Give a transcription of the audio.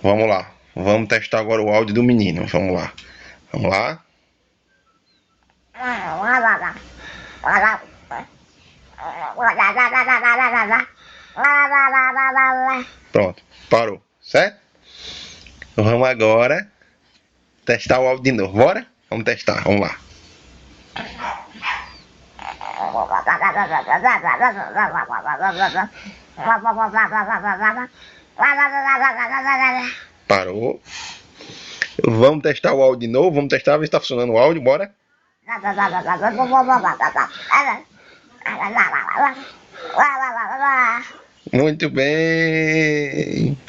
Vamos lá. Vamos testar agora o áudio do menino. Vamos lá. Vamos lá. Pronto. Parou. Certo? Vamos agora testar o áudio de novo. Bora? Vamos testar. Vamos lá. Parou. Vamos testar o áudio de novo. Vamos testar, ver se está funcionando o áudio. Bora. Muito bem.